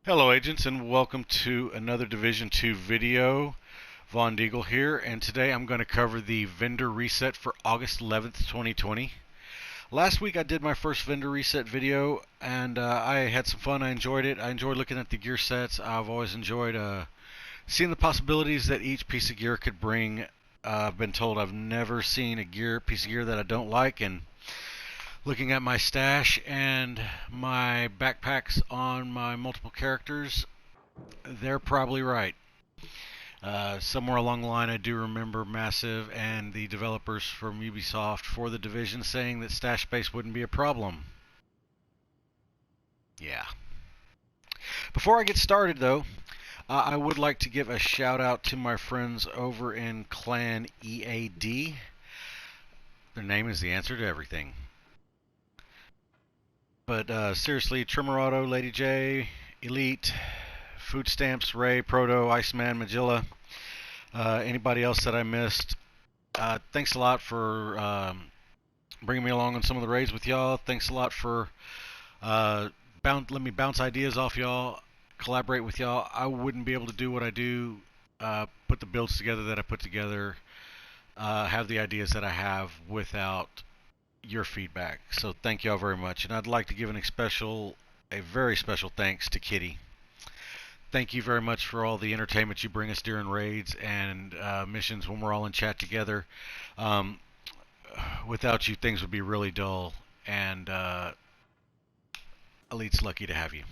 Hello agents and welcome to another Division 2 video. Von Deagle here, and today I'm going to cover the vendor reset for August 11th, 2020. Last week I did my first vendor reset video and I had some fun. I enjoyed it. I enjoyed looking at the gear sets. I've always enjoyed seeing the possibilities that each piece of gear could bring. I've been told I've never seen a piece of gear that I don't like, and looking at my stash and my backpacks on my multiple characters, they're probably right. Somewhere along the line, I do remember Massive and the developers from Ubisoft for the Division saying that stash space wouldn't be a problem. Yeah. Before I get started, though, I would like to give a shout out to my friends over in Clan EAD. Their name is the answer to everything. But seriously, Tremorado, Lady J, Elite, Food Stamps, Ray, Proto, Iceman, Magilla, anybody else that I missed, thanks a lot for bringing me along on some of the raids with y'all. Thanks a lot for let me bounce ideas off y'all, collaborate with y'all. I wouldn't be able to do what I do, put the builds together that I put together, have the ideas that I have without your feedback. So thank y'all very much. And I'd like to give a very special thanks to Kitty. Thank you very much for all the entertainment you bring us during raids and missions when we're all in chat together. Without you, things would be really dull, and Elite's lucky to have you.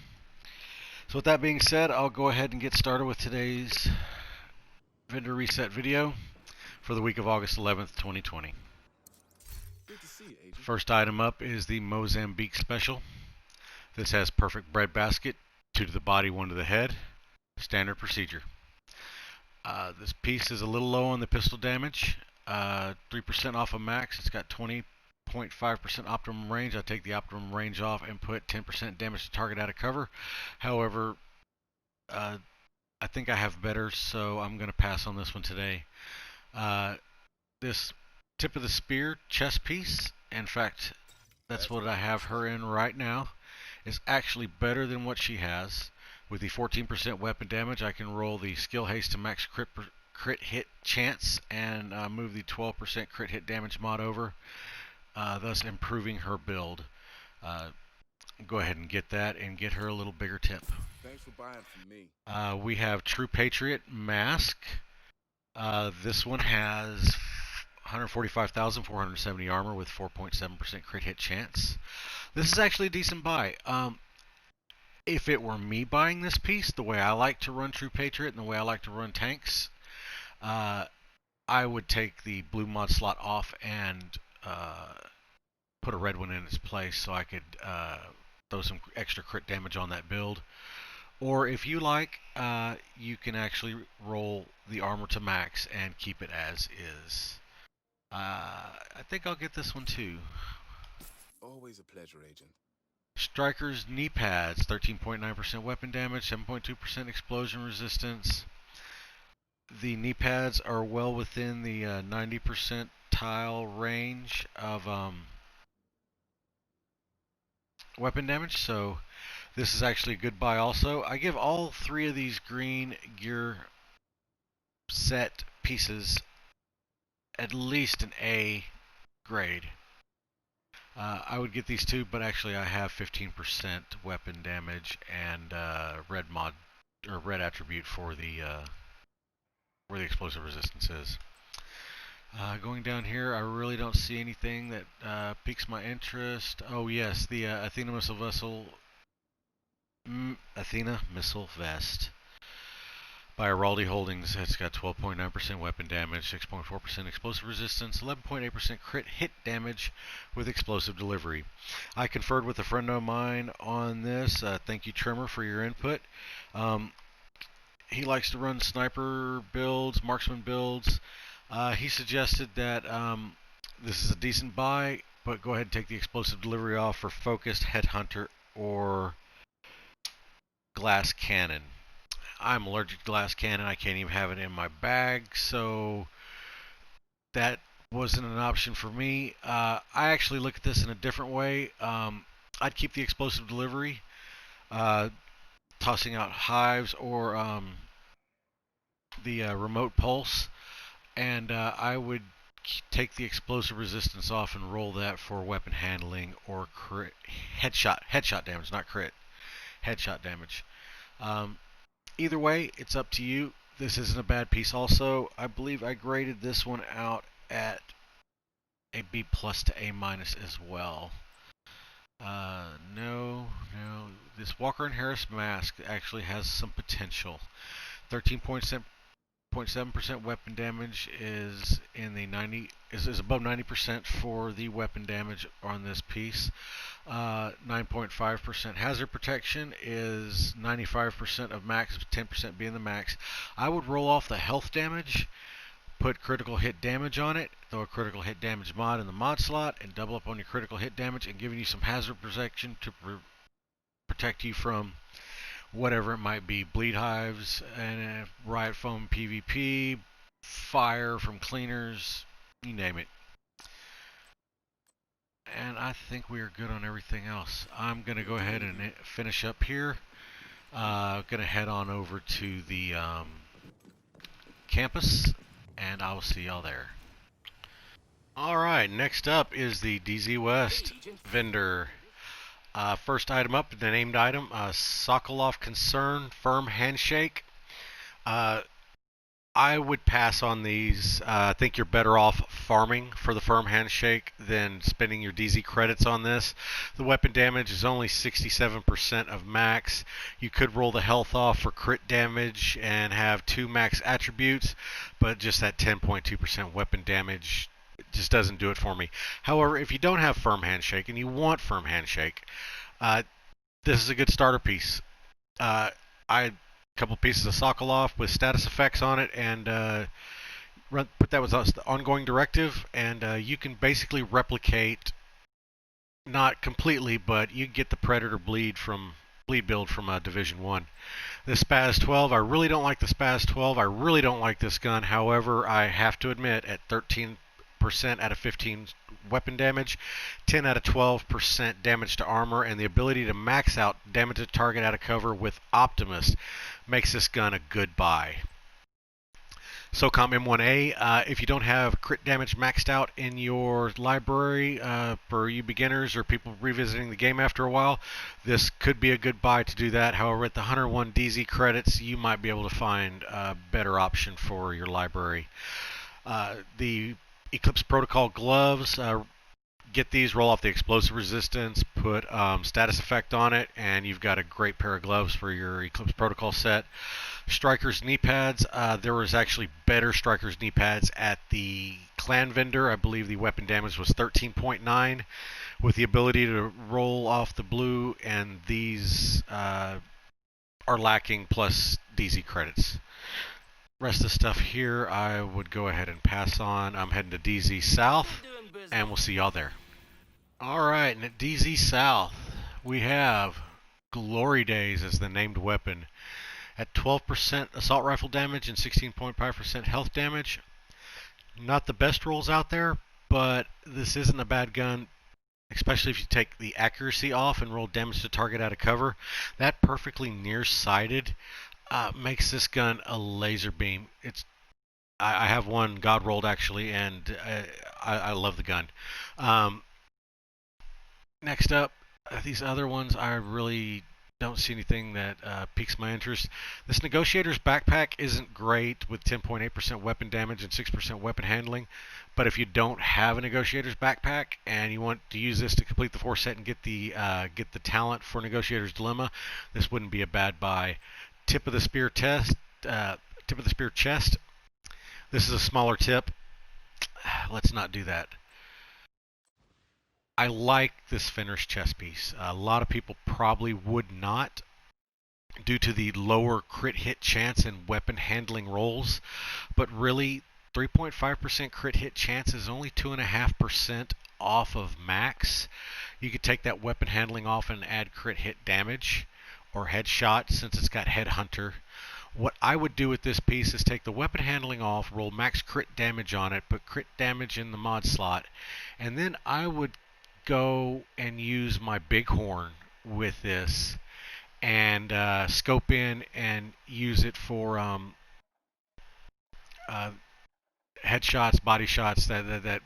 So with that being said, I'll go ahead and get started with today's vendor reset video for the week of August 11th, 2020. First item up is the Mozambique Special. This has perfect bread basket, 2 to the body, 1 to the head. Standard procedure. This piece is a little low on the pistol damage. 3% off of max. It's got 20.5% optimum range. I take the optimum range off and put 10% damage to target out of cover. However, I think I have better, so I'm going to pass on this one today. This tip of the spear chest piece, in fact, that's what I have her in right now, is actually better than what she has. With the 14% weapon damage, I can roll the skill haste to max crit hit chance and move the 12% crit hit damage mod over, thus improving her build. Go ahead and get that and get her a little bigger tip. Thanks for buying from me. We have True Patriot Mask. This one has 145,470 armor with 4.7% crit hit chance. This is actually a decent buy. If it were me buying this piece, the way I like to run True Patriot and the way I like to run tanks, I would take the blue mod slot off and put a red one in its place so I could throw some extra crit damage on that build. Or if you like, you can actually roll the armor to max and keep it as is. I think I'll get this one too. Always a pleasure, Agent. Striker's knee pads, 13.9% weapon damage, 7.2% explosion resistance. The knee pads are well within the 90 percentile range of weapon damage, so this is actually a good buy also. I give all 3 of these green gear set pieces at least an A grade. I would get these 2, but actually I have 15% weapon damage and red mod or red attribute for the where the explosive resistance is. Going down here, I really don't see anything that piques my interest. Oh yes, the Athena missile vest by Araldi Holdings. It's got 12.9% weapon damage, 6.4% explosive resistance, 11.8% crit hit damage with explosive delivery. I conferred with a friend of mine on this. Thank you, Trimmer, for your input. He likes to run sniper builds, marksman builds. He suggested that this is a decent buy, but go ahead and take the explosive delivery off for focused headhunter or glass cannon. I'm allergic to glass cannon. I can't even have it in my bag, so that wasn't an option for me. I actually look at this in a different way. I'd keep the explosive delivery. tossing out hives or the remote pulse, and I would take the explosive resistance off and roll that for weapon handling or crit headshot damage, not crit, headshot damage. Either way, it's up to you. This isn't a bad piece. Also, I believe I graded this one out at a B plus to A minus as well. No. This Walker and Harris mask actually has some potential. 13.7% weapon damage is in the 90 is above 90% for the weapon damage on this piece. 9.5% hazard protection is 95% of max, 10% being the max. I would roll off the health damage, put critical hit damage on it, throw a critical hit damage mod in the mod slot, and double up on your critical hit damage and giving you some hazard protection to protect you from whatever it might be. Bleed hives, and riot foam PvP, fire from cleaners, you name it. And I think we are good on everything else. I'm going to go ahead and finish up here. Going to head on over to the campus, and I will see y'all there. Alright, next up is the DZ West vendor. First item up, the named item, Sokolov Concern Firm Handshake. I would pass on these. I think you're better off farming for the firm handshake than spending your DZ credits on this. The weapon damage is only 67% of max. You could roll the health off for crit damage and have 2 max attributes, but just that 10.2% weapon damage just doesn't do it for me. However, if you don't have firm handshake and you want firm handshake, this is a good starter piece. Couple pieces of Sokolov with status effects on it, and put that with the ongoing directive, and you can basically replicate, not completely, but you get the Predator bleed build from Division 1. The Spaz 12, I really don't like the Spaz 12. I really don't like this gun. However, I have to admit, at 13% out of 15 weapon damage, 10 out of 12% damage to armor, and the ability to max out damage to target out of cover with Optimus makes this gun a good buy. SOCOM M1A, if you don't have crit damage maxed out in your library, for you beginners or people revisiting the game after a while, this could be a good buy to do that. However, at the 101 DZ credits, you might be able to find a better option for your library. The Eclipse Protocol gloves, get these, roll off the explosive resistance, put status effect on it, and you've got a great pair of gloves for your Eclipse Protocol set. Strikers knee pads, there was actually better Strikers knee pads at the clan vendor. I believe the weapon damage was 13.9 with the ability to roll off the blue, and these are lacking plus DZ credits. Rest of the stuff here I would go ahead and pass on. I'm heading to DZ South, and we'll see y'all there. Alright, and at DZ South, we have Glory Days as the named weapon. At 12% assault rifle damage and 16.5% health damage. Not the best rolls out there, but this isn't a bad gun, especially if you take the accuracy off and roll damage to target out of cover. That perfectly nearsighted makes this gun a laser beam. I have one God rolled actually, and I love the gun. Next up, these other ones I really don't see anything that piques my interest. This Negotiator's backpack isn't great with 10.8% weapon damage and 6% weapon handling, but if you don't have a Negotiator's backpack and you want to use this to complete the 4 set and get the talent for Negotiator's Dilemma, this wouldn't be a bad buy. Tip of the spear chest. This is a smaller tip. Let's not do that. I like this finished chest piece. A lot of people probably would not, due to the lower crit hit chance and weapon handling rolls, but really 3.5% crit hit chance is only 2.5% off of max. You could take that weapon handling off and add crit hit damage or headshot since it's got headhunter. What I would do with this piece is take the weapon handling off, roll max crit damage on it, put crit damage in the mod slot, and then I would go and use my bighorn with this and scope in and use it for uh, headshots, body shots. That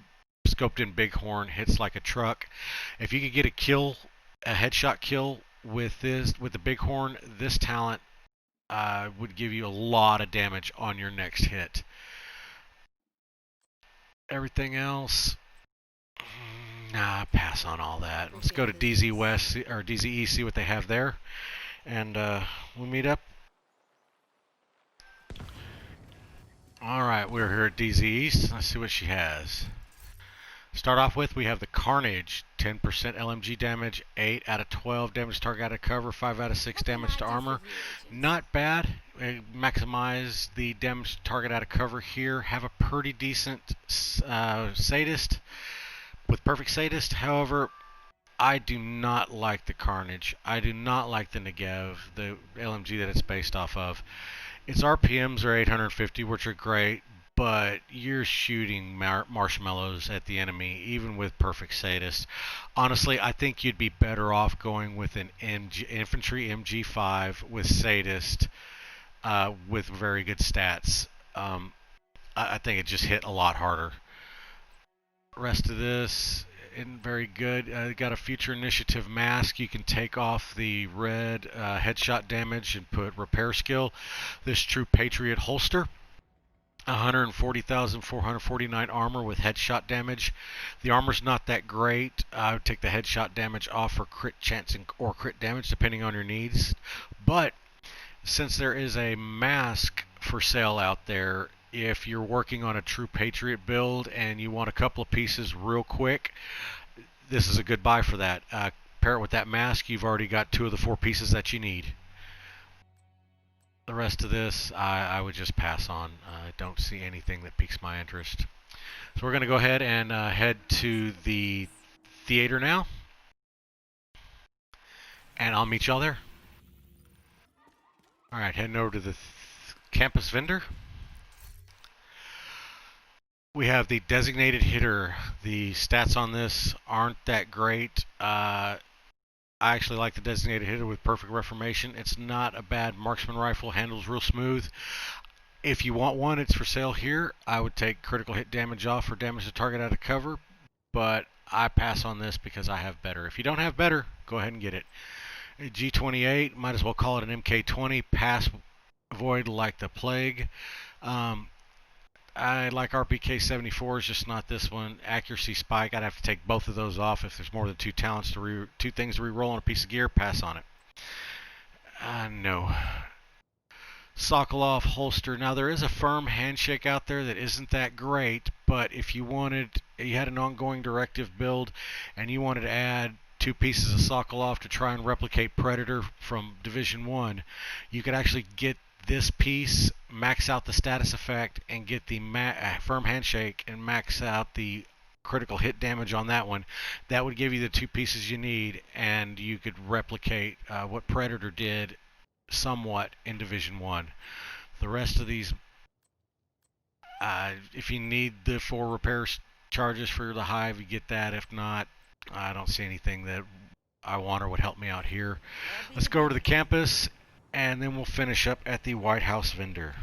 scoped in bighorn hits like a truck. If you could get a headshot kill with the bighorn, this talent would give you a lot of damage on your next hit. Everything else, nah, pass on all that. Let's go to DZ West or DZ East, see what they have there, and we'll meet up. All right, we're here at DZ East. Let's see what she has. Start off with, we have the Carnage, 10% LMG damage, 8 out of 12 damage to target out of cover, 5 out of 6 damage to armor. Not bad. Maximize the damage to target out of cover here. Have a pretty decent sadist with perfect sadist. However, I do not like the Carnage. I do not like the Negev, the LMG that it's based off of. Its RPMs are 850, which are great, but you're shooting marshmallows at the enemy, even with perfect sadist. Honestly, I think you'd be better off going with an infantry MG5 with sadist, with very good stats. I think it just hit a lot harder. Rest of this isn't very good. Got a future initiative mask. You can take off the red headshot damage and put repair skill. This true patriot holster. 140,449 armor with headshot damage. The armor's not that great. I would take the headshot damage off for crit chance or crit damage depending on your needs. But since there is a mask for sale out there, if you're working on a true patriot build and you want a couple of pieces real quick, this is a good buy for that. Pair it with that mask, you've already got 2 of the 4 pieces that you need. The rest of this, I would just pass on. I don't see anything that piques my interest. So we're going to go ahead and head to the theater now. And I'll meet y'all there. Alright, heading over to the campus vendor. We have the designated hitter. The stats on this aren't that great. I actually like the designated hitter with perfect reformation. It's not a bad marksman rifle, handles real smooth. If you want one, it's for sale here. I would take critical hit damage off for damage to target out of cover, but I pass on this because I have better. If you don't have better, go ahead and get it. A G28, might as well call it an MK20, pass void like the plague. I like RPK-74s, just not this one. Accuracy spike, I'd have to take both of those off if there's more than 2 talents to 2 things to reroll on a piece of gear. Pass on it. No. Sokolov holster. Now there is a firm handshake out there that isn't that great, but if you had an ongoing directive build and you wanted to add 2 pieces of Sokolov to try and replicate Predator from Division 1, you could actually get this piece, max out the status effect, and get the firm handshake and max out the critical hit damage on that one. That would give you the 2 pieces you need, and you could replicate what Predator did somewhat in Division 1. The rest of these, if you need the 4 repair charges for the Hive, you get that. If not, I don't see anything that I want or would help me out here. Let's go over to the campus, and then we'll finish up at the White House vendor.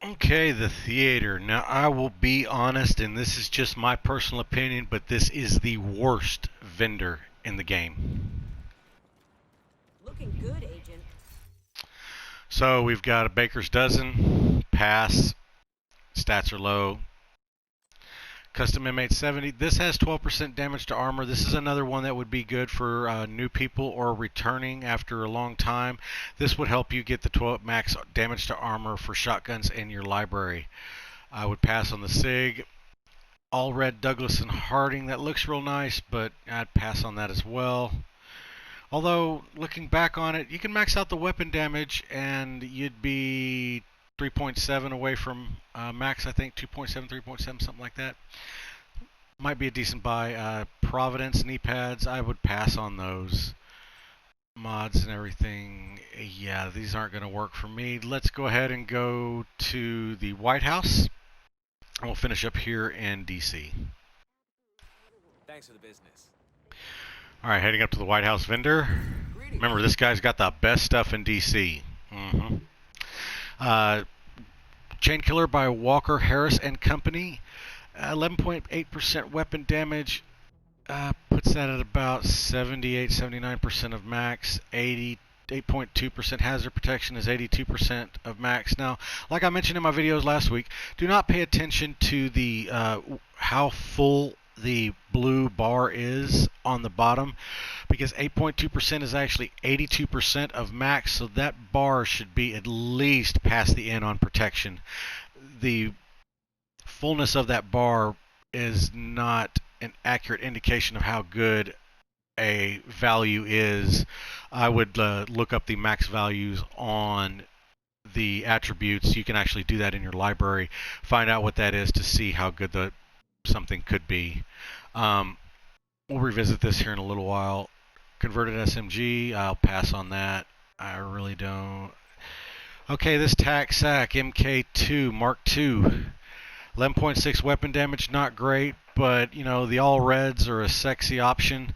Okay, the theater. Now, I will be honest, and this is just my personal opinion, but this is the worst vendor in the game. Looking good, Agent. So we've got a baker's dozen, pass, stats are low. Custom M870. This has 12% damage to armor. This is another one that would be good for new people or returning after a long time. This would help you get the 12 max damage to armor for shotguns in your library. I would pass on the SIG. All red Douglas and Harding. That looks real nice, but I'd pass on that as well. Although, looking back on it, you can max out the weapon damage and you'd be 3.7 away from max, I think. 2.7, 3.7, something like that. Might be a decent buy. Providence knee pads, I would pass on those. Mods and everything, yeah, these aren't going to work for me. Let's go ahead and go to the White House. And we'll finish up here in DC. Thanks for the business. All right, heading up to the White House vendor. Remember, this guy's got the best stuff in DC. Chain Killer by Walker Harris and Company. 11.8% weapon damage. Puts that at about 78-79% of max. 8.2% hazard protection is 82% of max. Now, like I mentioned in my videos last week, do not pay attention to the how full the blue bar is on the bottom, because 8.2% is actually 82% of max, so that bar should be at least past the end on protection. The fullness of that bar is not an accurate indication of how good a value is. I would look up the max values on the attributes. You can actually do that in your library, find out what that is to see how good something could be. We'll revisit this here in a little while. Converted SMG, I'll pass on that. I really don't. Okay, this TAC-SAC MK2 Mark II. 11.6 weapon damage, not great, but you know, the all reds are a sexy option,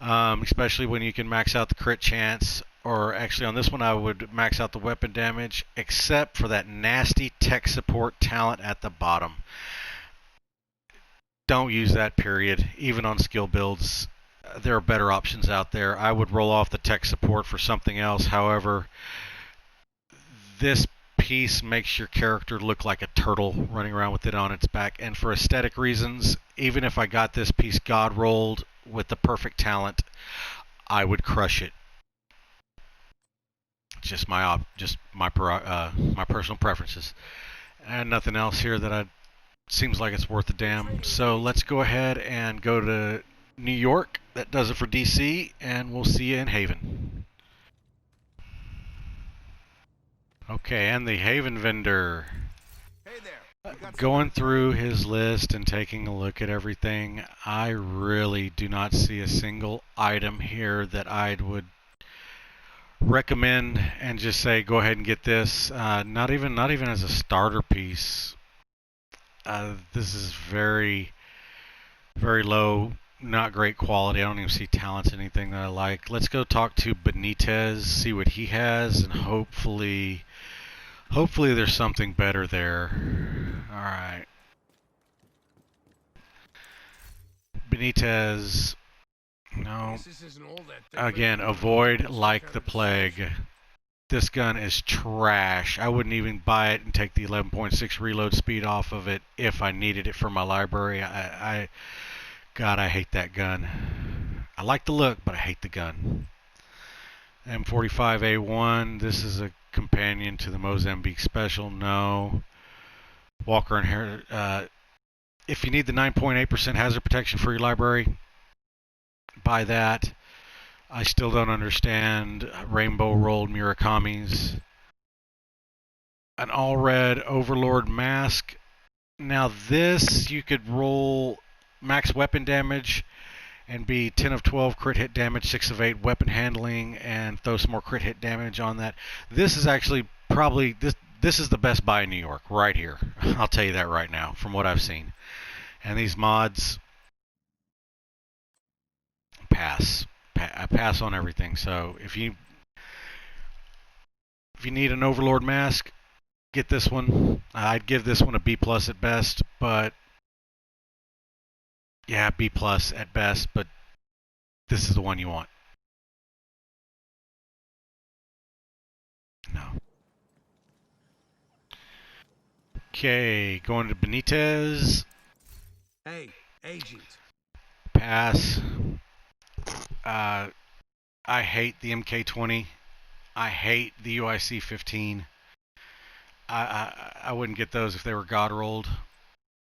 especially when you can max out the crit chance. Or actually on this one I would max out the weapon damage, except for that nasty tech support talent at the bottom. Don't use that, period. Even on skill builds, there are better options out there. I would roll off the tech support for something else. However, this piece makes your character look like a turtle running around with it on its back, and for aesthetic reasons, even if I got this piece god rolled with the perfect talent, I would crush it. Just my personal preferences, and nothing else here that seems like it's worth a damn. So let's go ahead and go to New York. That does it for DC, and we'll see you in Haven. Okay, and the Haven vendor. Hey there. Going through his list and taking a look at everything, I really do not see a single item here that I would recommend and just say go ahead and get this. Not even as a starter piece. This is very, very low, not great quality. I don't even see talents, anything that I like. Let's go talk to Benitez, see what he has, and hopefully there's something better there. All right. Benitez. No. Again, avoid like the plague. This gun is trash. I wouldn't even buy it and take the 11.6 reload speed off of it if I needed it for my library. God, I hate that gun. I like the look, but I hate the gun. M45A1. This is a companion to the Mozambique Special. No. Walker and Harris. If you need the 9.8% hazard protection for your library, buy that. I still don't understand rainbow rolled Murakami's. An all red Overlord mask. Now this, you could roll max weapon damage and be 10 of 12 crit hit damage, 6 of 8 weapon handling, and throw some more crit hit damage on that. This is actually probably, this is the best buy in New York, right here. I'll tell you that right now, from what I've seen. And these mods, pass. I pass on everything. So if you need an Overlord mask, get this one. I'd give this one a B+ at best, but yeah, B+ at best, but this is the one you want. No. Okay, going to Benitez. Hey, agent. Pass. I hate the MK20. I hate the UIC 15. I wouldn't get those if they were god rolled.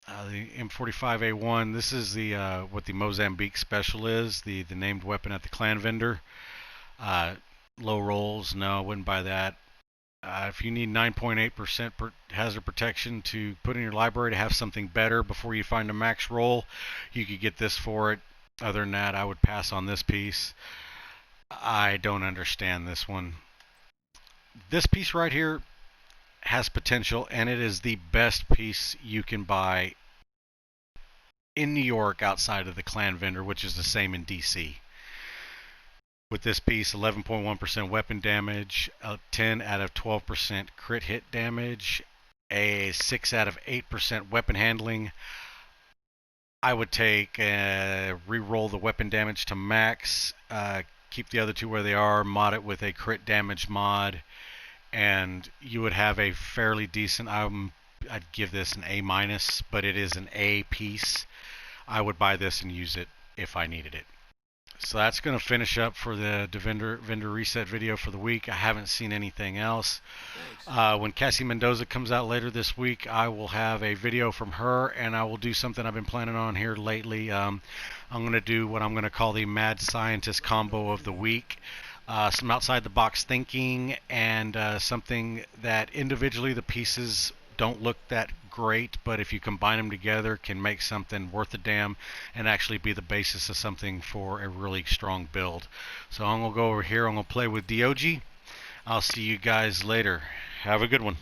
The M45A1. This is the what the Mozambique Special is. The named weapon at the clan vendor. Low rolls. No, I wouldn't buy that. If you need 9.8% hazard protection to put in your library to have something better before you find a max roll, you could get this for it. Other than that, I would pass on this piece. I don't understand this one. This piece right here has potential, and it is the best piece you can buy in New York outside of the clan vendor, which is the same in DC. with this piece, 11.1% weapon damage, 10 out of 12% crit hit damage, a 6 out of 8% weapon handling. I would take re-roll the weapon damage to max, keep the other two where they are, mod it with a crit damage mod, and you would have a fairly decent. I'd give this an A minus, but it is an A piece. I would buy this and use it if I needed it. So that's going to finish up for the vendor reset video for the week. I haven't seen anything else. When Cassie Mendoza comes out later this week, I will have a video from her, and I will do something I've been planning on here lately. I'm going to do what I'm going to call the Mad Scientist combo of the week. Some outside the box thinking, and something that individually the pieces don't look that great, but if you combine them together can make something worth a damn and actually be the basis of something for a really strong build. So I'm going to go over here, I'm going to play with DOG. I'll see you guys later. Have a good one.